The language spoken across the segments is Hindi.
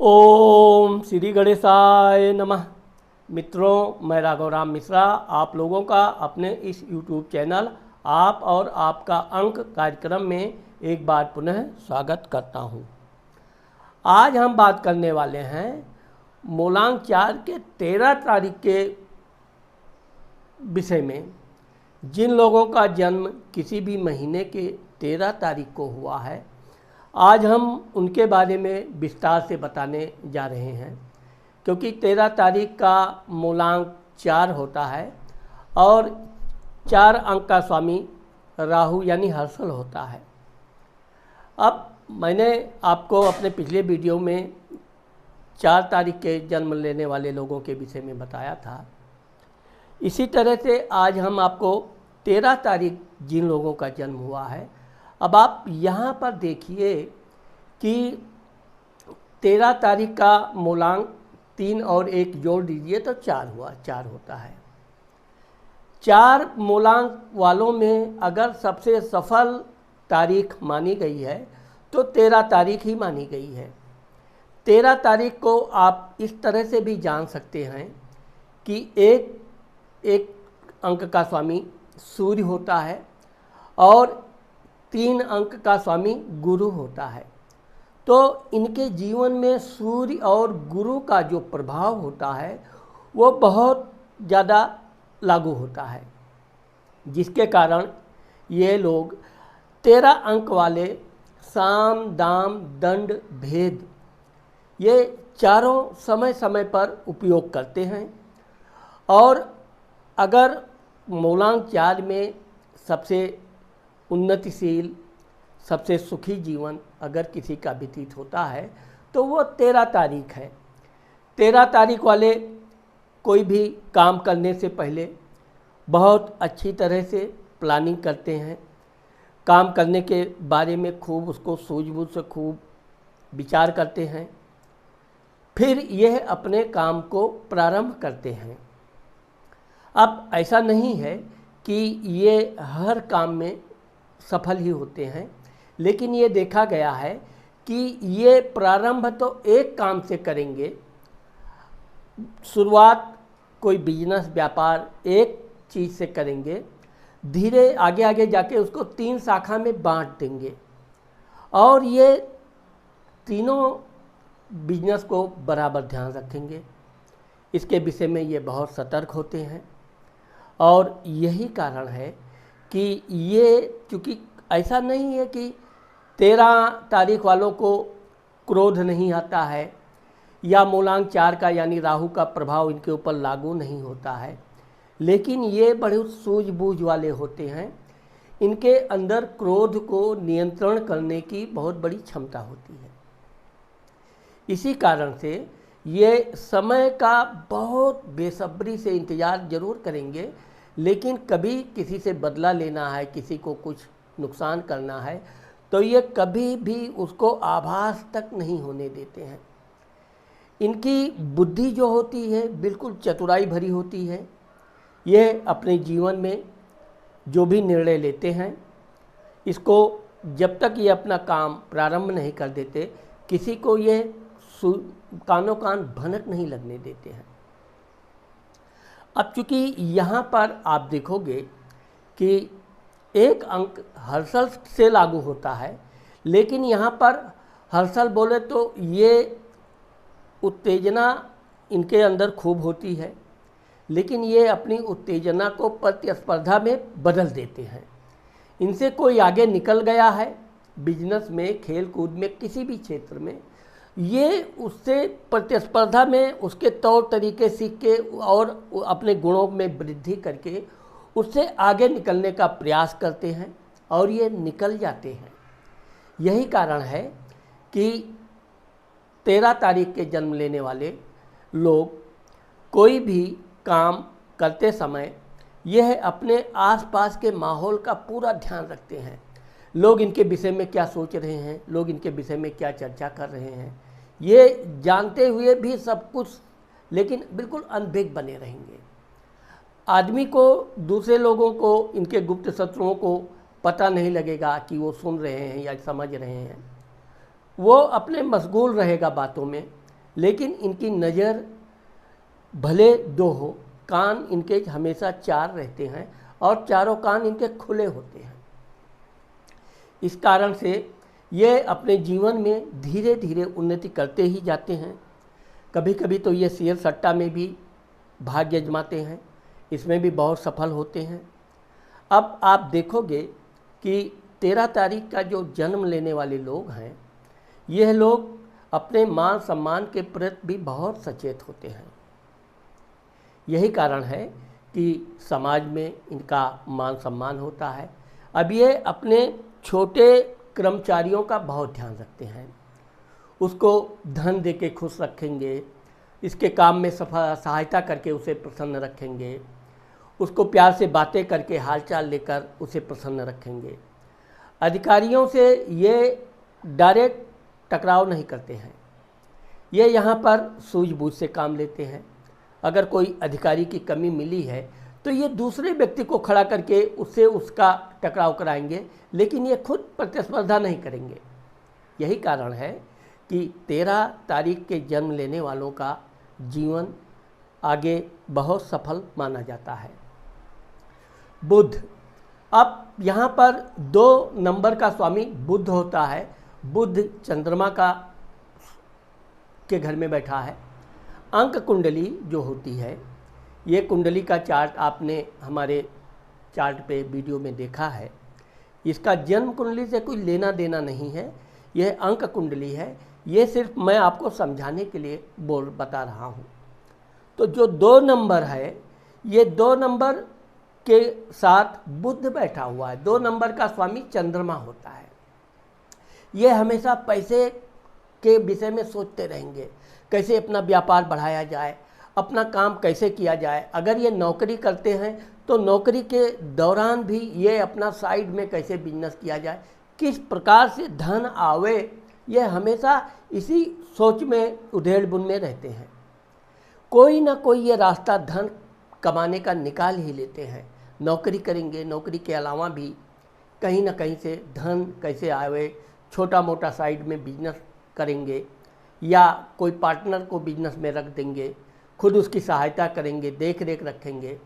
ओम श्री गणेशाय नमः। मित्रों, मैं राघवराम मिश्रा आप लोगों का अपने इस YouTube चैनल आप और आपका अंक कार्यक्रम में एक बार पुनः स्वागत करता हूं। आज हम बात करने वाले हैं मूलांक 4 के 13 तारीख के विषय में। जिन लोगों का जन्म किसी भी महीने के 13 तारीख को हुआ है, आज हम उनके बारे में विस्तार से बताने जा रहे हैं, क्योंकि 13 तारीख का मूलांक 4 होता है और 4 अंक का स्वामी राहु यानी हर्षल होता है। अब मैंने आपको अपने पिछले वीडियो में 4 तारीख के जन्म लेने वाले लोगों के विषय में बताया था। इसी तरह से आज हम आपको 13 तारीख जिन लोगों का जन्म हुआ है, अब आप यहाँ पर देखिए कि 13 तारीख का मूलांक 3 और 1 जोड़ दीजिए तो 4 हुआ, 4 होता है। 4 मूलांक वालों में अगर सबसे सफल तारीख मानी गई है तो 13 तारीख ही मानी गई है। 13 तारीख को आप इस तरह से भी जान सकते हैं कि एक अंक का स्वामी सूर्य होता है और 3 अंक का स्वामी गुरु होता है। तो इनके जीवन में सूर्य और गुरु का जो प्रभाव होता है वो बहुत ज़्यादा लागू होता है, जिसके कारण ये लोग 13 अंक वाले साम दाम दंड भेद ये चारों समय समय पर उपयोग करते हैं। और अगर मूलांक 4 में सबसे उन्नतिशील, सबसे सुखी जीवन अगर किसी का व्यतीत होता है तो वो 13 तारीख है। 13 तारीख वाले कोई भी काम करने से पहले बहुत अच्छी तरह से प्लानिंग करते हैं, काम करने के बारे में खूब उसको सूझबूझ से खूब विचार करते हैं, फिर यह अपने काम को प्रारंभ करते हैं। अब ऐसा नहीं है कि ये हर काम में सफल ही होते हैं, लेकिन ये देखा गया है कि ये प्रारंभ तो एक काम से करेंगे, शुरुआत कोई बिजनेस व्यापार एक चीज़ से करेंगे, धीरे आगे आगे जाके उसको 3 शाखा में बांट देंगे और ये तीनों बिजनेस को बराबर ध्यान रखेंगे। इसके विषय में ये बहुत सतर्क होते हैं और यही कारण है कि ये, चूँकि ऐसा नहीं है कि 13 तारीख वालों को क्रोध नहीं आता है या मूलांक 4 का यानी राहु का प्रभाव इनके ऊपर लागू नहीं होता है, लेकिन ये बड़े सूझबूझ वाले होते हैं। इनके अंदर क्रोध को नियंत्रण करने की बहुत बड़ी क्षमता होती है। इसी कारण से ये समय का बहुत बेसब्री से इंतज़ार जरूर करेंगे, लेकिन कभी किसी से बदला लेना है, किसी को कुछ नुकसान करना है, तो ये कभी भी उसको आभास तक नहीं होने देते हैं। इनकी बुद्धि जो होती है बिल्कुल चतुराई भरी होती है। ये अपने जीवन में जो भी निर्णय लेते हैं, इसको जब तक ये अपना काम प्रारंभ नहीं कर देते, किसी को ये कानों कान भनक नहीं लगने देते हैं। अब चूँकि यहाँ पर आप देखोगे कि एक अंक हर्षल से लागू होता है, लेकिन यहाँ पर हर्षल बोले तो ये उत्तेजना इनके अंदर खूब होती है, लेकिन ये अपनी उत्तेजना को प्रतिस्पर्धा में बदल देते हैं। इनसे कोई आगे निकल गया है बिजनेस में, खेल कूद में, किसी भी क्षेत्र में, ये उससे प्रतिस्पर्धा में उसके तौर तरीके सीख के और अपने गुणों में वृद्धि करके उससे आगे निकलने का प्रयास करते हैं और ये निकल जाते हैं। यही कारण है कि 13 तारीख के जन्म लेने वाले लोग कोई भी काम करते समय यह अपने आसपास के माहौल का पूरा ध्यान रखते हैं। लोग इनके विषय में क्या सोच रहे हैं, लोग इनके विषय में क्या चर्चा कर रहे हैं, ये जानते हुए भी सब कुछ, लेकिन बिल्कुल अनभिज्ञ बने रहेंगे। आदमी को, दूसरे लोगों को, इनके गुप्त शत्रुओं को पता नहीं लगेगा कि वो सुन रहे हैं या समझ रहे हैं। वो अपने मशगूल रहेगा बातों में, लेकिन इनकी नज़र भले 2 हो, कान इनके हमेशा 4 रहते हैं और चारों कान इनके खुले होते हैं। इस कारण से ये अपने जीवन में धीरे धीरे उन्नति करते ही जाते हैं। कभी कभी तो ये शेयर सट्टा में भी भाग्य आजमाते हैं, इसमें भी बहुत सफल होते हैं। अब आप देखोगे कि 13 तारीख का जो जन्म लेने वाले लोग हैं, यह लोग अपने मान सम्मान के प्रति भी बहुत सचेत होते हैं। यही कारण है कि समाज में इनका मान सम्मान होता है। अब ये अपने छोटे कर्मचारियों का बहुत ध्यान रखते हैं, उसको धन दे के खुश रखेंगे, इसके काम में सहायता करके उसे प्रसन्न रखेंगे, उसको प्यार से बातें करके हालचाल लेकर उसे प्रसन्न रखेंगे। अधिकारियों से ये डायरेक्ट टकराव नहीं करते हैं, ये यहाँ पर सूझबूझ से काम लेते हैं। अगर कोई अधिकारी की कमी मिली है तो ये दूसरे व्यक्ति को खड़ा करके उससे उसका टकराव कराएंगे, लेकिन ये खुद प्रतिस्पर्धा नहीं करेंगे। यही कारण है कि 13 तारीख के जन्म लेने वालों का जीवन आगे बहुत सफल माना जाता है। बुध, अब यहाँ पर 2 नंबर का स्वामी बुध होता है। बुध चंद्रमा के घर में बैठा है। अंक कुंडली जो होती है, ये कुंडली का चार्ट आपने हमारे चार्ट पे वीडियो में देखा है। इसका जन्म कुंडली से कोई लेना देना नहीं है, यह अंक कुंडली है। ये सिर्फ मैं आपको समझाने के लिए बता रहा हूँ। तो जो 2 नंबर है, ये 2 नंबर के साथ बुध बैठा हुआ है। 2 नंबर का स्वामी चंद्रमा होता है। ये हमेशा पैसे के विषय में सोचते रहेंगे, कैसे अपना व्यापार बढ़ाया जाए, अपना काम कैसे किया जाए। अगर ये नौकरी करते हैं तो नौकरी के दौरान भी ये अपना साइड में कैसे बिजनेस किया जाए, किस प्रकार से धन आवे, ये हमेशा इसी सोच में उधेड़-बुन में रहते हैं। कोई ना कोई ये रास्ता धन कमाने का निकाल ही लेते हैं। नौकरी करेंगे, नौकरी के अलावा भी कहीं ना कहीं से धन कैसे आवे, छोटा मोटा साइड में बिजनेस करेंगे या कोई पार्टनर को बिजनेस में रख देंगे, खुद उसकी सहायता करेंगे, देख रेख रखेंगे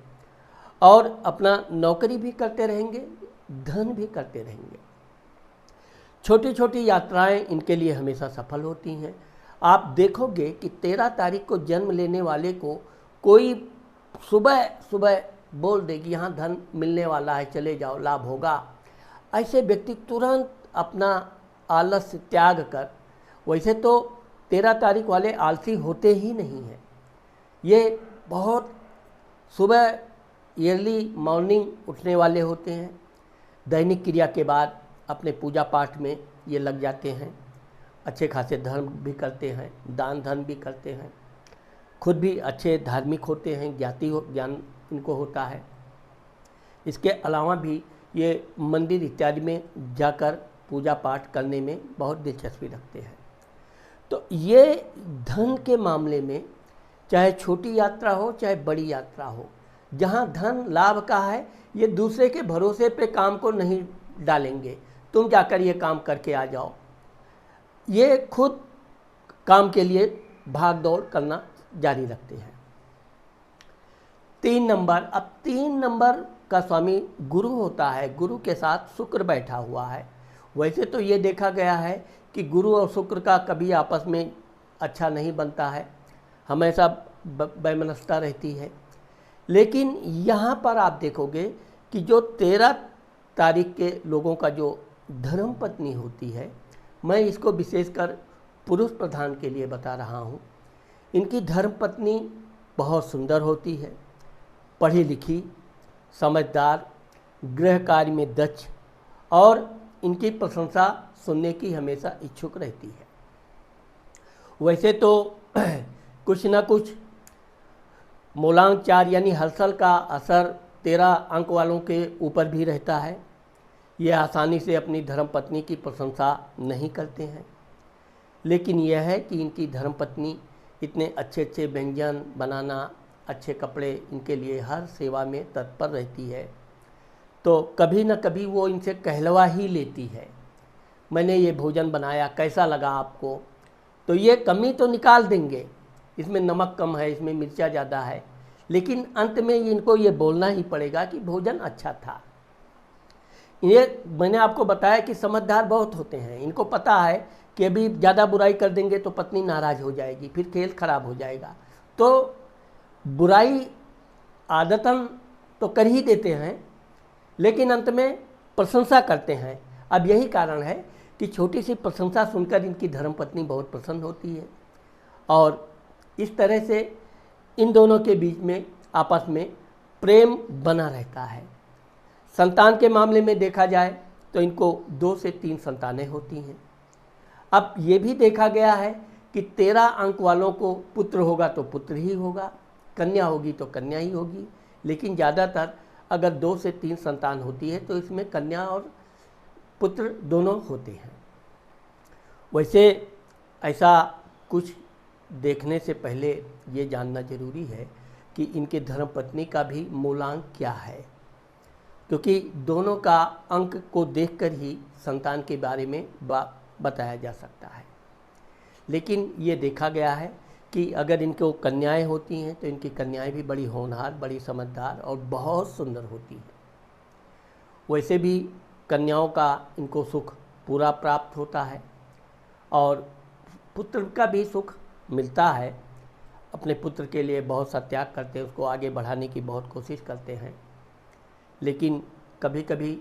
और अपना नौकरी भी करते रहेंगे, धन भी करते रहेंगे। छोटी छोटी यात्राएं इनके लिए हमेशा सफल होती हैं। आप देखोगे कि 13 तारीख को जन्म लेने वाले को कोई सुबह सुबह बोल दे कि यहाँ धन मिलने वाला है, चले जाओ, लाभ होगा। ऐसे व्यक्ति तुरंत अपना आलस्य त्याग कर, वैसे तो 13 तारीख वाले आलसी होते ही नहीं हैं, ये बहुत सुबह अर्ली मॉर्निंग उठने वाले होते हैं। दैनिक क्रिया के बाद अपने पूजा पाठ में ये लग जाते हैं, अच्छे खासे धर्म भी करते हैं, दान धन भी करते हैं, खुद भी अच्छे धार्मिक होते हैं, ज्ञान इनको होता है। इसके अलावा भी ये मंदिर इत्यादि में जाकर पूजा पाठ करने में बहुत दिलचस्पी रखते हैं। तो ये धन के मामले में चाहे छोटी यात्रा हो चाहे बड़ी यात्रा हो, जहाँ धन लाभ का है, ये दूसरे के भरोसे पे काम को नहीं डालेंगे, तुम जाकर ये काम करके आ जाओ। ये खुद काम के लिए भाग दौड़ करना जारी रखते हैं। 3 नंबर, अब 3 नंबर का स्वामी गुरु होता है। गुरु के साथ शुक्र बैठा हुआ है। वैसे तो ये देखा गया है कि गुरु और शुक्र का कभी आपस में अच्छा नहीं बनता है, हमेशा वैमनस्यता रहती है। लेकिन यहाँ पर आप देखोगे कि जो 13 तारीख के लोगों का जो धर्म पत्नी होती है, मैं इसको विशेषकर पुरुष प्रधान के लिए बता रहा हूँ। इनकी धर्म पत्नी बहुत सुंदर होती है, पढ़ी लिखी, समझदार, गृह कार्य में दक्ष और इनकी प्रशंसा सुनने की हमेशा इच्छुक रहती है। वैसे तो कुछ ना कुछ मूलांक 4 यानी हर्षल का असर 13 अंक वालों के ऊपर भी रहता है। ये आसानी से अपनी धर्मपत्नी की प्रशंसा नहीं करते हैं, लेकिन यह है कि इनकी धर्मपत्नी इतने अच्छे अच्छे व्यंजन बनाना, अच्छे कपड़े, इनके लिए हर सेवा में तत्पर रहती है। तो कभी न कभी वो इनसे कहलवा ही लेती है, मैंने ये भोजन बनाया, कैसा लगा आपको। तो ये कमी तो निकाल देंगे, इसमें नमक कम है, इसमें मिर्चा ज़्यादा है, लेकिन अंत में इनको ये बोलना ही पड़ेगा कि भोजन अच्छा था। ये मैंने आपको बताया कि समझदार बहुत होते हैं, इनको पता है कि अभी ज़्यादा बुराई कर देंगे तो पत्नी नाराज़ हो जाएगी, फिर खेल खराब हो जाएगा। तो बुराई आदतन तो कर ही देते हैं, लेकिन अंत में प्रशंसा करते हैं। अब यही कारण है कि छोटी सी प्रशंसा सुनकर इनकी धर्मपत्नी बहुत प्रसन्न होती है, और इस तरह से इन दोनों के बीच में आपस में प्रेम बना रहता है। संतान के मामले में देखा जाए तो इनको 2 से 3 संतानें होती हैं। अब ये भी देखा गया है कि 13 अंक वालों को पुत्र होगा तो पुत्र ही होगा, कन्या होगी तो कन्या ही होगी, लेकिन ज़्यादातर अगर 2 से 3 संतान होती है तो इसमें कन्या और पुत्र दोनों होते हैं। वैसे ऐसा कुछ देखने से पहले ये जानना जरूरी है कि इनके धर्मपत्नी का भी मूलांक क्या है, क्योंकि दोनों का अंक को देखकर ही संतान के बारे में बताया जा सकता है। लेकिन ये देखा गया है कि अगर इनको कन्याएं होती हैं तो इनकी कन्याएं भी बड़ी होनहार, बड़ी समझदार और बहुत सुंदर होती हैं। वैसे भी कन्याओं का इनको सुख पूरा प्राप्त होता है और पुत्र का भी सुख मिलता है। अपने पुत्र के लिए बहुत सा त्याग करते हैं, उसको आगे बढ़ाने की बहुत कोशिश करते हैं, लेकिन कभी कभी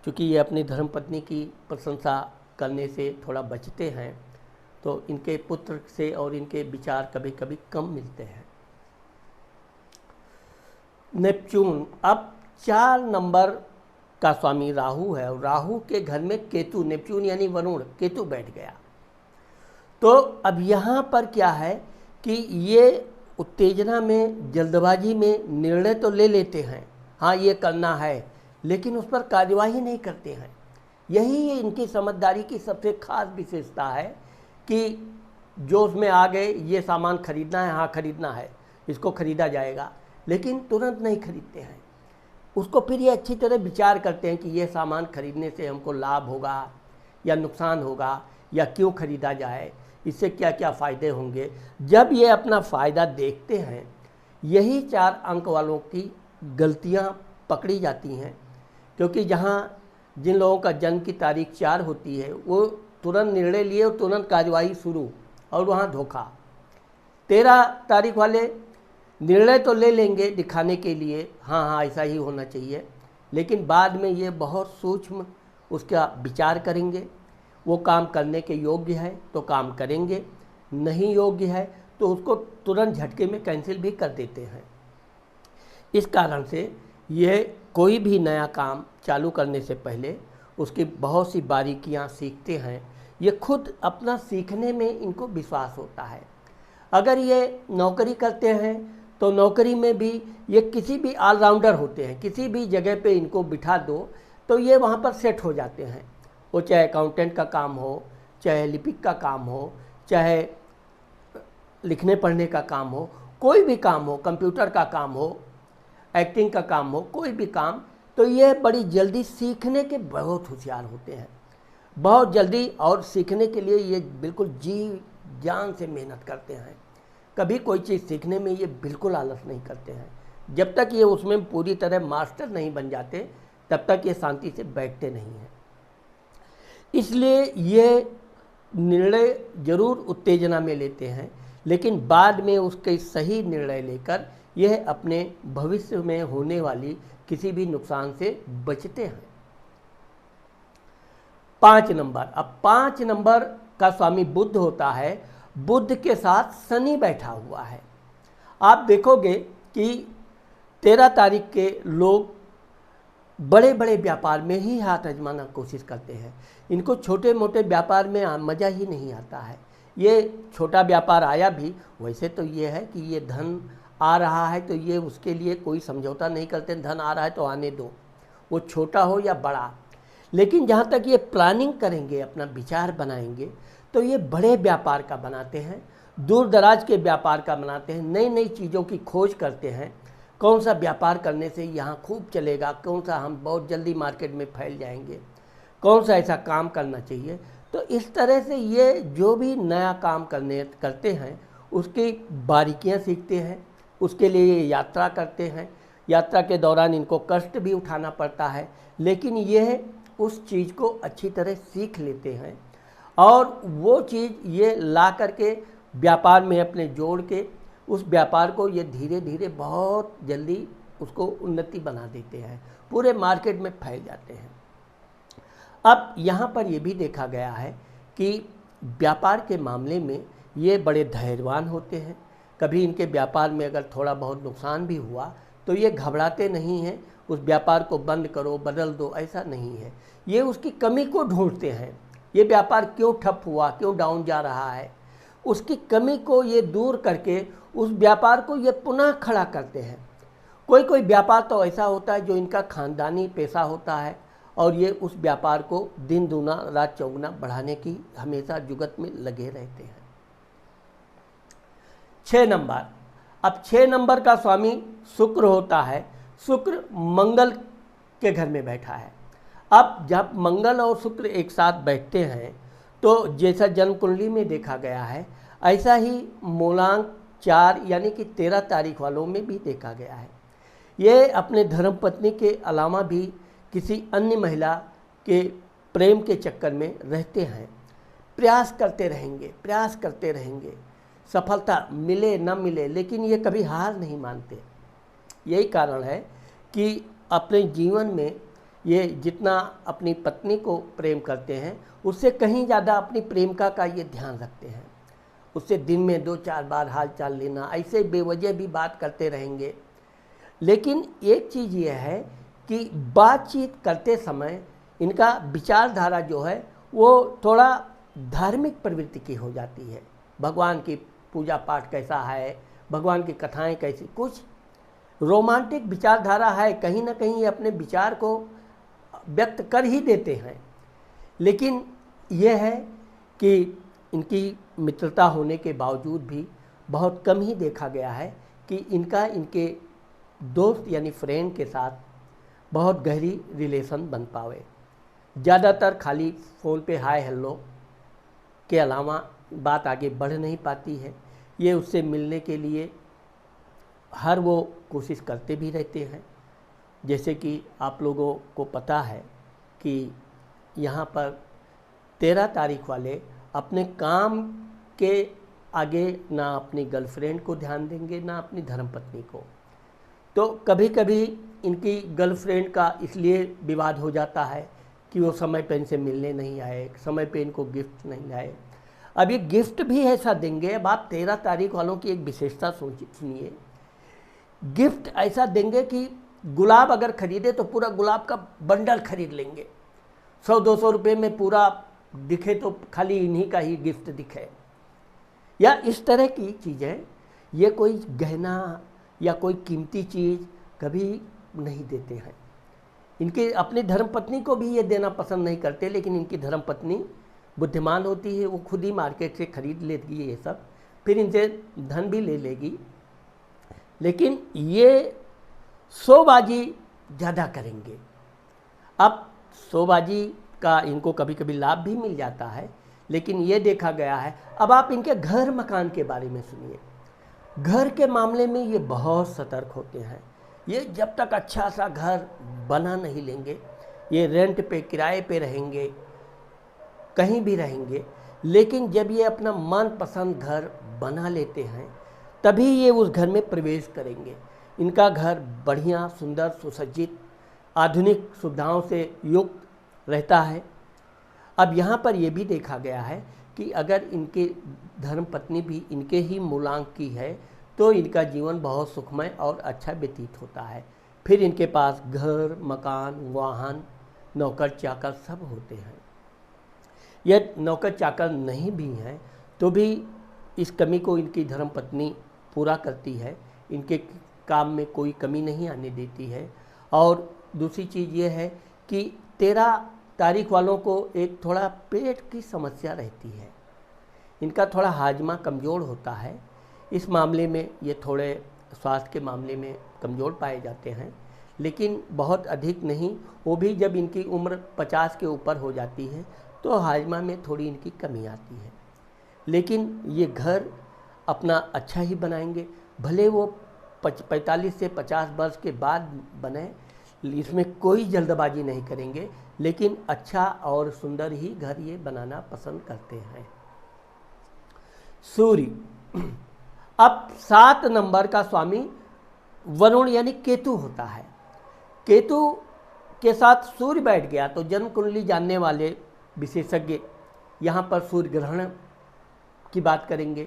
चूँकि ये अपनी धर्मपत्नी की प्रशंसा करने से थोड़ा बचते हैं तो इनके पुत्र से और इनके विचार कभी कभी कम मिलते हैं। नेपच्यून, अब 4 नंबर का स्वामी राहु है और राहु के घर में केतु, नेपच्यून यानी वरुण, केतु बैठ गया। तो अब यहाँ पर क्या है कि ये उत्तेजना में, जल्दबाजी में निर्णय तो ले लेते हैं, हाँ ये करना है, लेकिन उस पर कार्यवाही नहीं करते हैं। यही इनकी समझदारी की सबसे खास विशेषता है कि जोश में आ गए, ये सामान खरीदना है, हाँ खरीदना है, इसको खरीदा जाएगा, लेकिन तुरंत नहीं खरीदते हैं। उसको फिर ये अच्छी तरह विचार करते हैं कि ये सामान खरीदने से हमको लाभ होगा या नुकसान होगा, या क्यों खरीदा जाए, इससे क्या क्या फ़ायदे होंगे। जब ये अपना फ़ायदा देखते हैं, यही 4 अंक वालों की गलतियां पकड़ी जाती हैं, क्योंकि जहां जिन लोगों का जन्म की तारीख 4 होती है वो तुरंत निर्णय लिए और तुरंत कार्यवाही शुरू, और वहाँ धोखा। 13 तारीख वाले निर्णय तो ले लेंगे दिखाने के लिए, हाँ हाँ ऐसा ही होना चाहिए, लेकिन बाद में ये बहुत सूक्ष्म उसका विचार करेंगे। वो काम करने के योग्य है तो काम करेंगे, नहीं योग्य है तो उसको तुरंत झटके में कैंसिल भी कर देते हैं। इस कारण से ये कोई भी नया काम चालू करने से पहले उसकी बहुत सी बारीकियां सीखते हैं। ये खुद अपना सीखने में इनको विश्वास होता है। अगर ये नौकरी करते हैं तो नौकरी में भी ये किसी भी ऑलराउंडर होते हैं, किसी भी जगह पे इनको बिठा दो तो ये वहाँ पर सेट हो जाते हैं। वो चाहे अकाउंटेंट का काम हो, चाहे लिपिक का काम हो, चाहे लिखने पढ़ने का काम हो, कोई भी काम हो, कंप्यूटर का काम हो, एक्टिंग का काम हो, कोई भी काम, तो ये बड़ी जल्दी सीखने के बहुत होशियार होते हैं, बहुत जल्दी। और सीखने के लिए ये बिल्कुल जी जान से मेहनत करते हैं। कभी कोई चीज़ सीखने में ये बिल्कुल आलस नहीं करते हैं। जब तक ये उसमें पूरी तरह मास्टर नहीं बन जाते तब तक ये शांति से बैठते नहीं हैं। इसलिए ये निर्णय जरूर उत्तेजना में लेते हैं, लेकिन बाद में उसके सही निर्णय लेकर यह अपने भविष्य में होने वाली किसी भी नुकसान से बचते हैं। 5 नंबर, अब 5 नंबर का स्वामी बुध होता है। बुध के साथ शनि बैठा हुआ है। आप देखोगे कि 13 तारीख के लोग बड़े बड़े व्यापार में ही हाथ आजमाना कोशिश करते हैं। इनको छोटे मोटे व्यापार में मज़ा ही नहीं आता है। ये छोटा व्यापार आया भी, वैसे तो ये है कि ये धन आ रहा है तो ये उसके लिए कोई समझौता नहीं करते, धन आ रहा है तो आने दो, वो छोटा हो या बड़ा। लेकिन जहाँ तक ये प्लानिंग करेंगे, अपना विचार बनाएंगे, तो ये बड़े व्यापार का बनाते हैं, दूर दराज के व्यापार का बनाते हैं, नई नई चीज़ों की खोज करते हैं। कौन सा व्यापार करने से यहाँ खूब चलेगा, कौन सा हम बहुत जल्दी मार्केट में फैल जाएंगे, कौन सा ऐसा काम करना चाहिए। तो इस तरह से ये जो भी नया काम करते हैं उसकी बारीकियां सीखते हैं, उसके लिए ये यात्रा करते हैं। यात्रा के दौरान इनको कष्ट भी उठाना पड़ता है, लेकिन यह उस चीज़ को अच्छी तरह सीख लेते हैं और वो चीज़ ये ला करके व्यापार में अपने जोड़ के उस व्यापार को ये धीरे धीरे बहुत जल्दी उसको उन्नति बना देते हैं, पूरे मार्केट में फैल जाते हैं। अब यहाँ पर ये भी देखा गया है कि व्यापार के मामले में ये बड़े धैर्यवान होते हैं। कभी इनके व्यापार में अगर थोड़ा बहुत नुकसान भी हुआ तो ये घबराते नहीं हैं, उस व्यापार को बंद करो, बदल दो, ऐसा नहीं है। ये उसकी कमी को ढूंढते हैं, ये व्यापार क्यों ठप हुआ, क्यों डाउन जा रहा है, उसकी कमी को ये दूर करके उस व्यापार को ये पुनः खड़ा करते हैं। कोई कोई व्यापार तो ऐसा होता है जो इनका खानदानी पेशा होता है और ये उस व्यापार को दिन दूना रात चौगुना बढ़ाने की हमेशा जुगत में लगे रहते हैं। 6 नंबर, अब 6 नंबर का स्वामी शुक्र होता है। शुक्र मंगल के घर में बैठा है। अब जब मंगल और शुक्र एक साथ बैठते हैं तो जैसा जन्म कुंडली में देखा गया है ऐसा ही मूलांक 4 यानी कि 13 तारीख वालों में भी देखा गया है। ये अपने धर्मपत्नी के अलावा भी किसी अन्य महिला के प्रेम के चक्कर में रहते हैं, प्रयास करते रहेंगे, सफलता मिले न मिले लेकिन ये कभी हार नहीं मानते। यही कारण है कि अपने जीवन में ये जितना अपनी पत्नी को प्रेम करते हैं उससे कहीं ज़्यादा अपनी प्रेमिका का ये ध्यान रखते हैं। उससे दिन में 2-4 बार हाल चाल लेना, ऐसे बेवजह भी बात करते रहेंगे। लेकिन एक चीज़ ये है कि बातचीत करते समय इनका विचारधारा जो है वो थोड़ा धार्मिक प्रवृत्ति की हो जाती है। भगवान की पूजा पाठ कैसा है, भगवान की कथाएं कैसी, कुछ रोमांटिक विचारधारा है। कहीं ना कहीं ये अपने विचार को व्यक्त कर ही देते हैं, लेकिन यह है कि इनकी मित्रता होने के बावजूद भी बहुत कम ही देखा गया है कि इनके दोस्त यानी फ्रेंड के साथ बहुत गहरी रिलेशन बन पावे। ज़्यादातर खाली फ़ोन पे हाय हेलो के अलावा बात आगे बढ़ नहीं पाती है। ये उससे मिलने के लिए हर वो कोशिश करते भी रहते हैं। जैसे कि आप लोगों को पता है कि यहाँ पर 13 तारीख वाले अपने काम के आगे ना अपनी गर्लफ्रेंड को ध्यान देंगे ना अपनी धर्मपत्नी को। तो कभी कभी इनकी गर्लफ्रेंड का इसलिए विवाद हो जाता है कि वो समय पे इनसे मिलने नहीं आए, समय पे इनको गिफ्ट नहीं लाए। अब ये गिफ्ट भी ऐसा देंगे। अब आप 13 तारीख वालों की एक विशेषता सुनिए। गिफ्ट ऐसा देंगे कि गुलाब अगर खरीदे तो पूरा गुलाब का बंडल खरीद लेंगे। 100-200 रुपये में पूरा दिखे तो खाली इन्हीं का ही गिफ्ट दिखे, या इस तरह की चीज़ें। ये कोई गहना या कोई कीमती चीज़ कभी नहीं देते हैं। इनके अपनी धर्मपत्नी को भी ये देना पसंद नहीं करते, लेकिन इनकी धर्मपत्नी बुद्धिमान होती है, वो खुद ही मार्केट से खरीद लेगी ये सब, फिर इनसे धन भी ले लेगी। लेकिन ये शोबाजी ज़्यादा करेंगे। अब शोबाजी का इनको कभी कभी लाभ भी मिल जाता है, लेकिन ये देखा गया है। अब आप इनके घर मकान के बारे में सुनिए। घर के मामले में ये बहुत सतर्क होते हैं। ये जब तक अच्छा सा घर बना नहीं लेंगे, ये रेंट पे, किराए पे रहेंगे, कहीं भी रहेंगे। लेकिन जब ये अपना मनपसंद घर बना लेते हैं तभी ये उस घर में प्रवेश करेंगे। इनका घर बढ़िया, सुंदर, सुसज्जित, आधुनिक सुविधाओं से युक्त रहता है। अब यहाँ पर यह भी देखा गया है कि अगर इनके धर्मपत्नी भी इनके ही मूलांक की है तो इनका जीवन बहुत सुखमय और अच्छा व्यतीत होता है। फिर इनके पास घर, मकान, वाहन, नौकर चाकर सब होते हैं। यह नौकर चाकर नहीं भी हैं तो भी इस कमी को इनकी धर्मपत्नी पूरा करती है। इनके काम में कोई कमी नहीं आने देती है। और दूसरी चीज़ ये है कि 13 तारीख वालों को एक थोड़ा पेट की समस्या रहती है। इनका थोड़ा हाजमा कमज़ोर होता है। इस मामले में ये थोड़े स्वास्थ्य के मामले में कमज़ोर पाए जाते हैं, लेकिन बहुत अधिक नहीं। वो भी जब इनकी उम्र 50 के ऊपर हो जाती है तो हाजमा में थोड़ी इनकी कमी आती है। लेकिन ये घर अपना अच्छा ही बनाएंगे, भले वो 45 से 50 वर्ष के बाद बने, इसमें कोई जल्दबाजी नहीं करेंगे, लेकिन अच्छा और सुंदर ही घर ये बनाना पसंद करते हैं। सूर्य, अब 7 नंबर का स्वामी वरुण यानी केतु होता है। केतु के साथ सूर्य बैठ गया तो जन्म कुंडली जानने वाले विशेषज्ञ यहाँ पर सूर्य ग्रहण की बात करेंगे।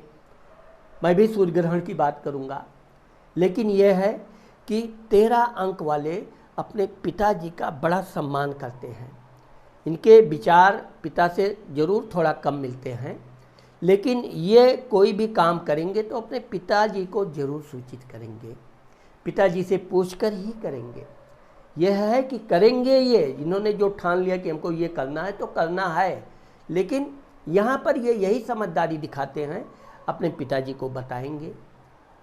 मैं भी सूर्य ग्रहण की बात करूँगा, लेकिन यह है कि 13 अंक वाले अपने पिताजी का बड़ा सम्मान करते हैं। इनके विचार पिता से ज़रूर थोड़ा कम मिलते हैं, लेकिन ये कोई भी काम करेंगे तो अपने पिताजी को ज़रूर सूचित करेंगे, पिताजी से पूछकर ही करेंगे। यह है कि करेंगे, ये इन्होंने जो ठान लिया कि हमको ये करना है तो करना है, लेकिन यहाँ पर ये यही समझदारी दिखाते हैं, अपने पिताजी को बताएंगे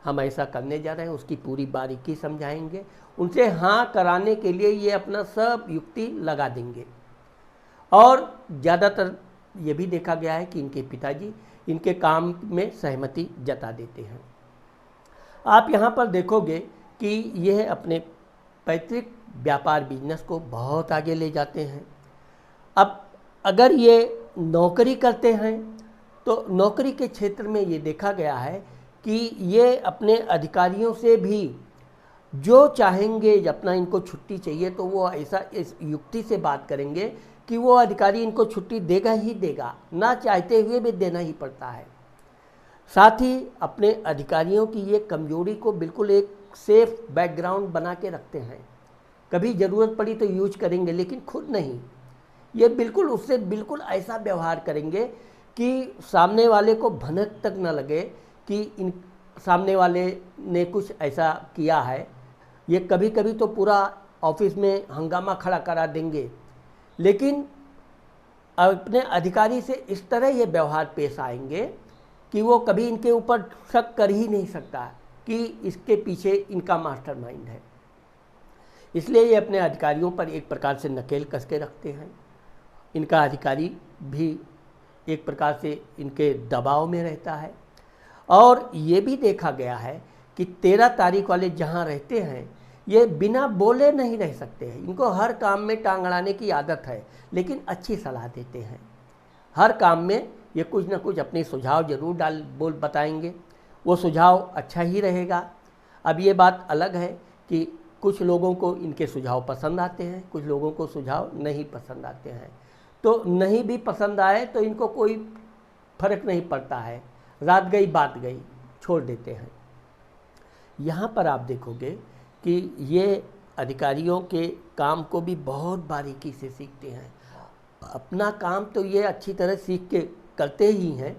हम ऐसा करने जा रहे हैं, उसकी पूरी बारीकी समझाएंगे, उनसे हाँ कराने के लिए ये अपना सब युक्ति लगा देंगे। और ज़्यादातर ये भी देखा गया है कि इनके पिताजी इनके काम में सहमति जता देते हैं। आप यहाँ पर देखोगे कि यह अपने पैतृक व्यापार बिजनेस को बहुत आगे ले जाते हैं। अब अगर ये नौकरी करते हैं तो नौकरी के क्षेत्र में ये देखा गया है कि ये अपने अधिकारियों से भी जो चाहेंगे, अपना इनको छुट्टी चाहिए तो वो ऐसा इस युक्ति से बात करेंगे कि वो अधिकारी इनको छुट्टी देगा ही देगा, ना चाहते हुए भी देना ही पड़ता है। साथ ही अपने अधिकारियों की ये कमजोरी को बिल्कुल एक सेफ बैकग्राउंड बना के रखते हैं। कभी ज़रूरत पड़ी तो यूज करेंगे, लेकिन खुद नहीं। ये बिल्कुल उससे बिल्कुल ऐसा व्यवहार करेंगे कि सामने वाले को भनक तक न लगे कि इन सामने वाले ने कुछ ऐसा किया है। ये कभी कभी तो पूरा ऑफिस में हंगामा खड़ा करा देंगे, लेकिन अपने अधिकारी से इस तरह ये व्यवहार पेश आएंगे कि वो कभी इनके ऊपर शक कर ही नहीं सकता कि इसके पीछे इनका मास्टरमाइंड है। इसलिए ये अपने अधिकारियों पर एक प्रकार से नकेल कस के रखते हैं। इनका अधिकारी भी एक प्रकार से इनके दबाव में रहता है। और ये भी देखा गया है कि 13 तारीख वाले जहाँ रहते हैं ये बिना बोले नहीं रह सकते हैं। इनको हर काम में टांग अड़ाने की आदत है, लेकिन अच्छी सलाह देते हैं। हर काम में ये कुछ ना कुछ अपने सुझाव जरूर बोल बताएंगे, वो सुझाव अच्छा ही रहेगा। अब ये बात अलग है कि कुछ लोगों को इनके सुझाव पसंद आते हैं, कुछ लोगों को सुझाव नहीं पसंद आते हैं। तो नहीं भी पसंद आए तो इनको कोई फर्क नहीं पड़ता है, रात गई बात गई, छोड़ देते हैं। यहाँ पर आप देखोगे कि ये अधिकारियों के काम को भी बहुत बारीकी से सीखते हैं। अपना काम तो ये अच्छी तरह सीख के करते ही हैं,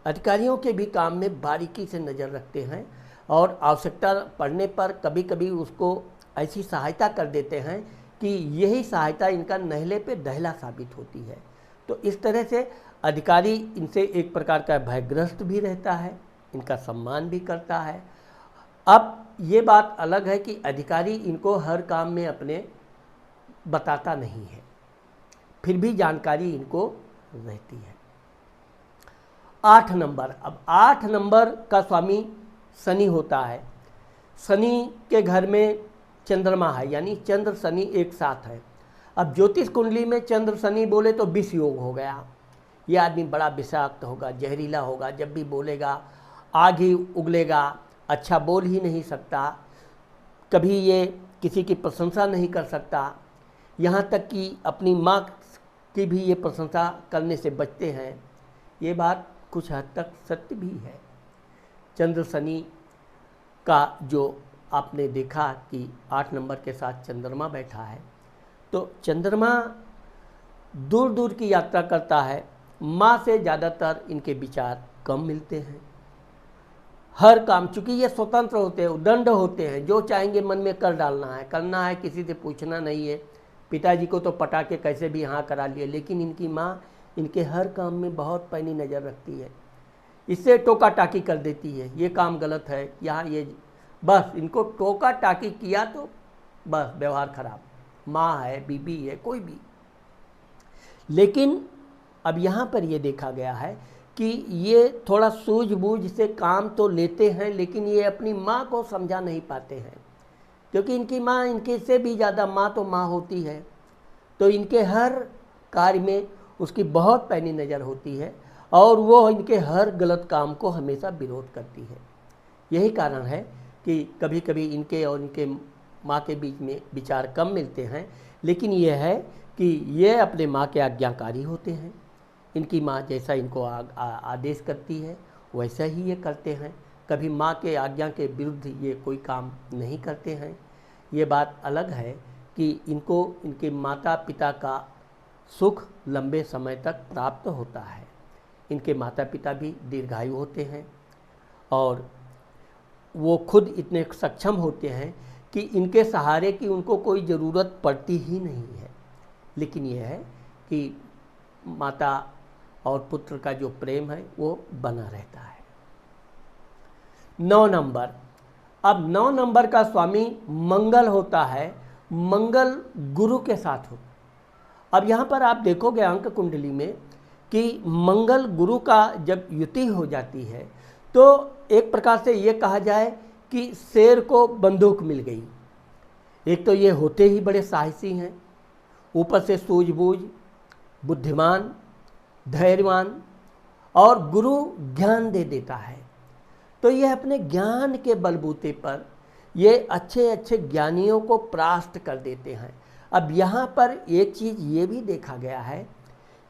अधिकारियों के भी काम में बारीकी से नज़र रखते हैं और आवश्यकता पड़ने पर कभी कभी उसको ऐसी सहायता कर देते हैं कि यही सहायता इनका नहले पे दहला साबित होती है। तो इस तरह से अधिकारी इनसे एक प्रकार का भयग्रस्त भी रहता है, इनका सम्मान भी करता है। अब ये बात अलग है कि अधिकारी इनको हर काम में अपने बताता नहीं है, फिर भी जानकारी इनको रहती है। 8 नंबर, अब 8 नंबर का स्वामी शनि होता है। शनि के घर में चंद्रमा है, यानी चंद्र शनि एक साथ है। अब ज्योतिष कुंडली में चंद्र शनि बोले तो विष योग हो गया। ये आदमी बड़ा विषाक्त होगा, जहरीला होगा, जब भी बोलेगा आग ही उगलेगा, अच्छा बोल ही नहीं सकता, कभी ये किसी की प्रशंसा नहीं कर सकता, यहाँ तक कि अपनी माँ की भी ये प्रशंसा करने से बचते हैं। ये बात कुछ हद तक सत्य भी है। चंद्र शनि का जो आपने देखा कि 8 नंबर के साथ चंद्रमा बैठा है, तो चंद्रमा दूर दूर की यात्रा करता है। माँ से ज़्यादातर इनके विचार कम मिलते हैं। हर काम, चूँकि ये स्वतंत्र होते हैं, उदंड होते हैं, जो चाहेंगे मन में कर डालना है, करना है, किसी से पूछना नहीं है। पिताजी को तो पटा के कैसे भी हाँ करा लिए, लेकिन इनकी माँ इनके हर काम में बहुत पैनी नज़र रखती है। इससे टोका टाकी कर देती है, ये काम गलत है, यहाँ ये बस इनको टोका टाकी किया तो बस व्यवहार खराब। माँ है, बीबी है, कोई भी। लेकिन अब यहाँ पर ये देखा गया है कि ये थोड़ा सूझबूझ से काम तो लेते हैं, लेकिन ये अपनी माँ को समझा नहीं पाते हैं, क्योंकि इनकी माँ इनके से भी ज़्यादा माँ तो माँ होती है। तो इनके हर कार्य में उसकी बहुत पैनी नज़र होती है और वो इनके हर गलत काम को हमेशा विरोध करती है। यही कारण है कि कभी कभी इनके और इनके माँ के बीच में विचार कम मिलते हैं, लेकिन यह है कि ये अपने माँ के आज्ञाकारी होते हैं। इनकी माँ जैसा इनको आदेश करती है वैसा ही ये करते हैं। कभी माँ के आज्ञा के विरुद्ध ये कोई काम नहीं करते हैं। ये बात अलग है कि इनको इनके माता पिता का सुख लंबे समय तक प्राप्त होता है। इनके माता पिता भी दीर्घायु होते हैं और वो खुद इतने सक्षम होते हैं कि इनके सहारे की उनको कोई ज़रूरत पड़ती ही नहीं है। लेकिन यह है कि माता और पुत्र का जो प्रेम है वो बना रहता है। 9 नंबर। अब 9 नंबर का स्वामी मंगल होता है। मंगल गुरु के साथ हो। अब यहाँ पर आप देखोगे अंक कुंडली में कि मंगल गुरु का जब युति हो जाती है तो एक प्रकार से ये कहा जाए कि शेर को बंदूक मिल गई। एक तो ये होते ही बड़े साहसी हैं, ऊपर से सूझबूझ, बुद्धिमान, धैर्यवान और गुरु ज्ञान दे देता है। तो यह अपने ज्ञान के बलबूते पर ये अच्छे अच्छे ज्ञानियों को परास्त कर देते हैं। अब यहाँ पर एक चीज़ ये भी देखा गया है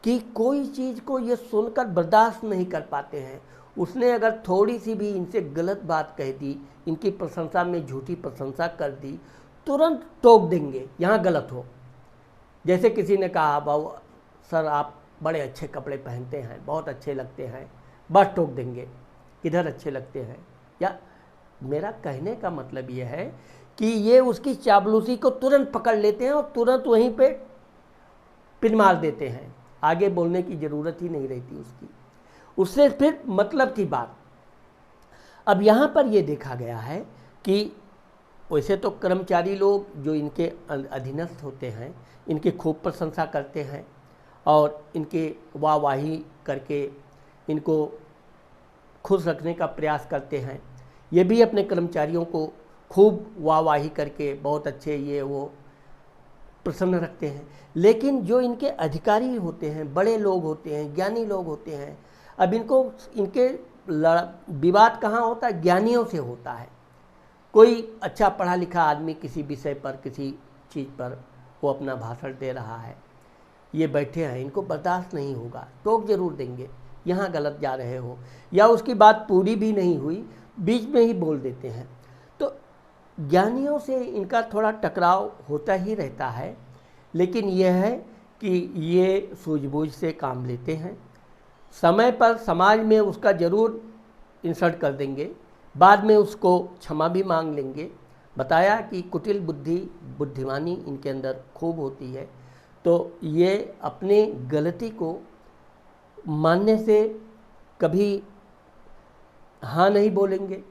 कि कोई चीज़ को ये सुनकर बर्दाश्त नहीं कर पाते हैं। उसने अगर थोड़ी सी भी इनसे गलत बात कह दी, इनकी प्रशंसा में झूठी प्रशंसा कर दी, तुरंत टोक देंगे यहाँ गलत हो। जैसे किसी ने कहा बाबू सर आप बड़े अच्छे कपड़े पहनते हैं, बहुत अच्छे लगते हैं, बस टोक देंगे किधर अच्छे लगते हैं। या मेरा कहने का मतलब यह है कि ये उसकी चापलूसी को तुरंत पकड़ लेते हैं और तुरंत वहीं पे पिन मार देते हैं। आगे बोलने की ज़रूरत ही नहीं रहती उसकी, उससे फिर मतलब की बात। अब यहाँ पर ये देखा गया है कि वैसे तो कर्मचारी लोग जो इनके अधीनस्थ होते हैं इनकी खूब प्रशंसा करते हैं और इनके वाहवाही करके इनको खुश रखने का प्रयास करते हैं। ये भी अपने कर्मचारियों को खूब वाहवाही करके बहुत अच्छे ये वो प्रसन्न रखते हैं। लेकिन जो इनके अधिकारी होते हैं, बड़े लोग होते हैं, ज्ञानी लोग होते हैं, अब इनको इनके विवाद कहाँ होता है? ज्ञानियों से होता है। कोई अच्छा पढ़ा लिखा आदमी किसी विषय पर, किसी चीज़ पर वो अपना भाषण दे रहा है, ये बैठे हैं, इनको बर्दाश्त नहीं होगा, टोक जरूर देंगे यहाँ गलत जा रहे हो, या उसकी बात पूरी भी नहीं हुई बीच में ही बोल देते हैं। तो ज्ञानियों से इनका थोड़ा टकराव होता ही रहता है, लेकिन यह है कि ये सूझबूझ से काम लेते हैं। समय पर समाज में उसका ज़रूर इंसल्ट कर देंगे, बाद में उसको क्षमा भी मांग लेंगे। बताया कि कुटिल बुद्धि, बुद्धिमानी इनके अंदर खूब होती है। तो ये अपने गलती को मानने से कभी हाँ नहीं बोलेंगे।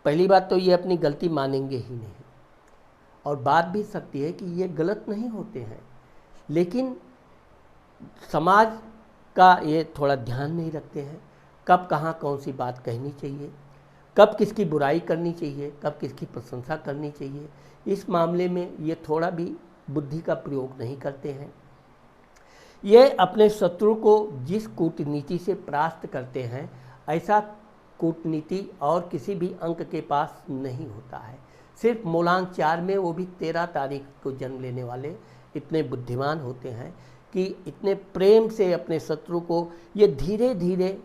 पहली बात तो ये अपनी गलती मानेंगे ही नहीं, और बात भी सत्य है कि ये गलत नहीं होते हैं, लेकिन समाज का ये थोड़ा ध्यान नहीं रखते हैं। कब कहाँ कौन सी बात कहनी चाहिए, कब किसकी बुराई करनी चाहिए, कब किसकी प्रशंसा करनी चाहिए, इस मामले में ये थोड़ा भी बुद्धि का प्रयोग नहीं करते हैं। ये अपने शत्रु को जिस कूटनीति से परास्त करते हैं, ऐसा कूटनीति और किसी भी अंक के पास नहीं होता है। सिर्फ मूलांक 4 में, वो भी 13 तारीख को जन्म लेने वाले इतने बुद्धिमान होते हैं कि इतने प्रेम से अपने शत्रु को ये धीरे धीरे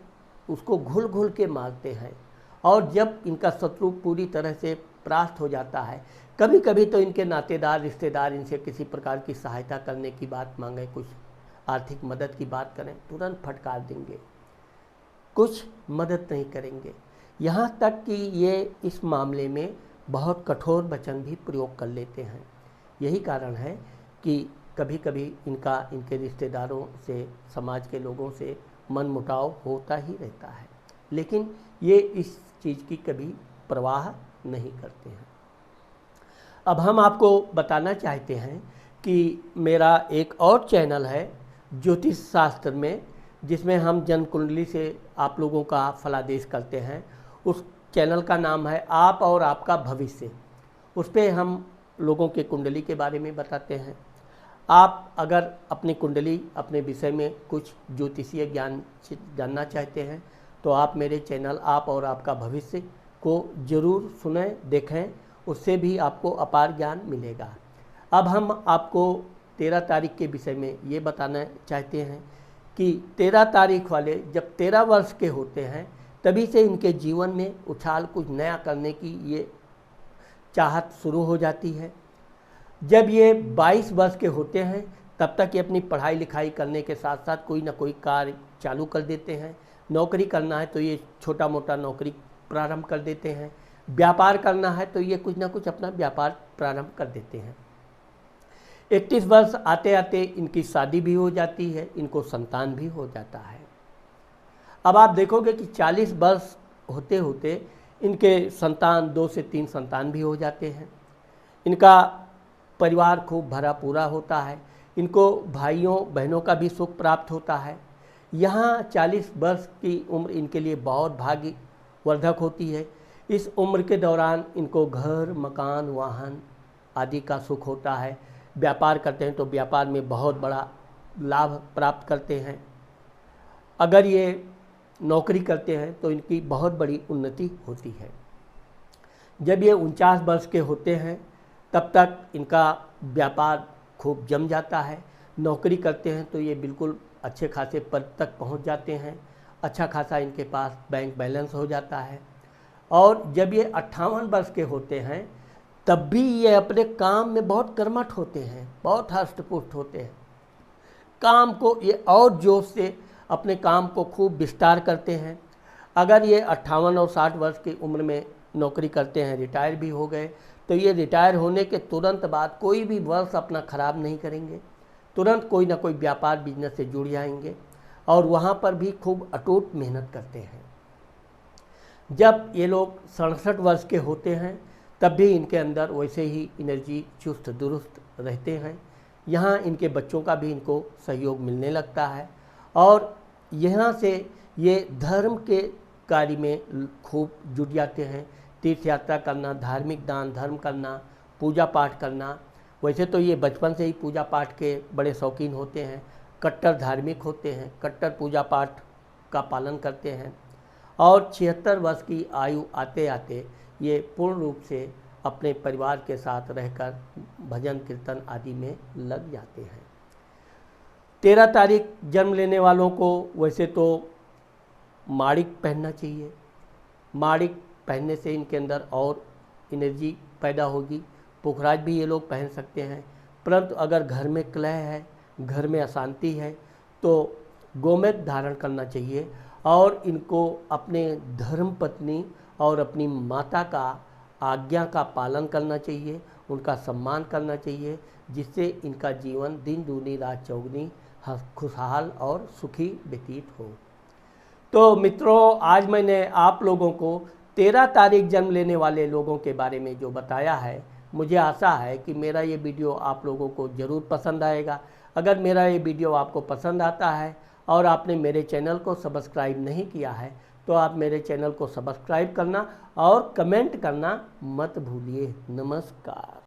उसको घुल घुल के मारते हैं। और जब इनका शत्रु पूरी तरह से परास्त हो जाता है, कभी कभी तो इनके नातेदार रिश्तेदार इनसे किसी प्रकार की सहायता करने की बात मांगे, कुछ आर्थिक मदद की बात करें, तुरंत फटकार देंगे, कुछ मदद नहीं करेंगे। यहाँ तक कि ये इस मामले में बहुत कठोर वचन भी प्रयोग कर लेते हैं। यही कारण है कि कभी कभी इनके रिश्तेदारों से, समाज के लोगों से मनमुटाव होता ही रहता है, लेकिन ये इस चीज़ की कभी परवाह नहीं करते हैं। अब हम आपको बताना चाहते हैं कि मेरा एक और चैनल है ज्योतिष शास्त्र में, जिसमें हम जन्म कुंडली से आप लोगों का फलादेश करते हैं। उस चैनल का नाम है आप और आपका भविष्य। उस पर हम लोगों के कुंडली के बारे में बताते हैं। आप अगर अपनी कुंडली, अपने विषय में कुछ ज्योतिषीय ज्ञान जानना चाहते हैं तो आप मेरे चैनल आप और आपका भविष्य को ज़रूर सुनें, देखें, उससे भी आपको अपार ज्ञान मिलेगा। अब हम आपको 13 तारीख के विषय में ये बताना चाहते हैं कि 13 तारीख वाले जब 13 वर्ष के होते हैं तभी से इनके जीवन में उछाल कुछ नया करने की ये चाहत शुरू हो जाती है। जब ये 22 वर्ष के होते हैं तब तक ये अपनी पढ़ाई लिखाई करने के साथ साथ कोई ना कोई कार्य चालू कर देते हैं। नौकरी करना है तो ये छोटा मोटा नौकरी प्रारंभ कर देते हैं। व्यापार करना है तो ये कुछ ना कुछ अपना व्यापार प्रारंभ कर देते हैं। 31 वर्ष आते आते इनकी शादी भी हो जाती है, इनको संतान भी हो जाता है। अब आप देखोगे कि 40 वर्ष होते होते इनके संतान 2 से 3 संतान भी हो जाते हैं। इनका परिवार खूब भरा पूरा होता है। इनको भाइयों बहनों का भी सुख प्राप्त होता है। यहाँ 40 वर्ष की उम्र इनके लिए बहुत भाग्यवर्धक होती है। इस उम्र के दौरान इनको घर, मकान, वाहन आदि का सुख होता है। व्यापार करते हैं तो व्यापार में बहुत बड़ा लाभ प्राप्त करते हैं। अगर ये नौकरी करते हैं तो इनकी बहुत बड़ी उन्नति होती है। जब ये 49 वर्ष के होते हैं तब तक इनका व्यापार खूब जम जाता है। नौकरी करते हैं तो ये बिल्कुल अच्छे खासे पद तक पहुंच जाते हैं। अच्छा खासा इनके पास बैंक बैलेंस हो जाता है। और जब ये 58 वर्ष के होते हैं तब भी ये अपने काम में बहुत कर्मठ होते हैं, बहुत हष्ट-पुष्ट होते हैं। काम को ये और जोश से अपने काम को खूब विस्तार करते हैं। अगर ये 58 और 60 वर्ष की उम्र में नौकरी करते हैं, रिटायर भी हो गए, तो ये रिटायर होने के तुरंत बाद कोई भी वर्ष अपना ख़राब नहीं करेंगे। तुरंत कोई ना कोई व्यापार बिजनेस से जुड़ जाएंगे और वहाँ पर भी खूब अटूट मेहनत करते हैं। जब ये लोग 67 वर्ष के होते हैं तब भी इनके अंदर वैसे ही एनर्जी चुस्त दुरुस्त रहते हैं। यहाँ इनके बच्चों का भी इनको सहयोग मिलने लगता है और यहाँ से ये धर्म के कार्य में खूब जुट जाते हैं। तीर्थ यात्रा करना, धार्मिक दान धर्म करना, पूजा पाठ करना। वैसे तो ये बचपन से ही पूजा पाठ के बड़े शौकीन होते हैं, कट्टर धार्मिक होते हैं, कट्टर पूजा पाठ का पालन करते हैं और 76 वर्ष की आयु आते आते ये पूर्ण रूप से अपने परिवार के साथ रहकर भजन कीर्तन आदि में लग जाते हैं। 13 तारीख जन्म लेने वालों को वैसे तो माणिक पहनना चाहिए। माणिक पहनने से इनके अंदर और एनर्जी पैदा होगी। पुखराज भी ये लोग पहन सकते हैं, परंतु अगर घर में कलह है, घर में अशांति है तो गोमेद धारण करना चाहिए और इनको अपने धर्म पत्नी और अपनी माता का आज्ञा का पालन करना चाहिए, उनका सम्मान करना चाहिए, जिससे इनका जीवन दिन दूनी रात चौगुनी खुशहाल और सुखी व्यतीत हो। तो मित्रों, आज मैंने आप लोगों को 13 तारीख जन्म लेने वाले लोगों के बारे में जो बताया है, मुझे आशा है कि मेरा ये वीडियो आप लोगों को ज़रूर पसंद आएगा। अगर मेरा ये वीडियो आपको पसंद आता है और आपने मेरे चैनल को सब्सक्राइब नहीं किया है तो आप मेरे चैनल को सब्सक्राइब करना और कमेंट करना मत भूलिए। नमस्कार।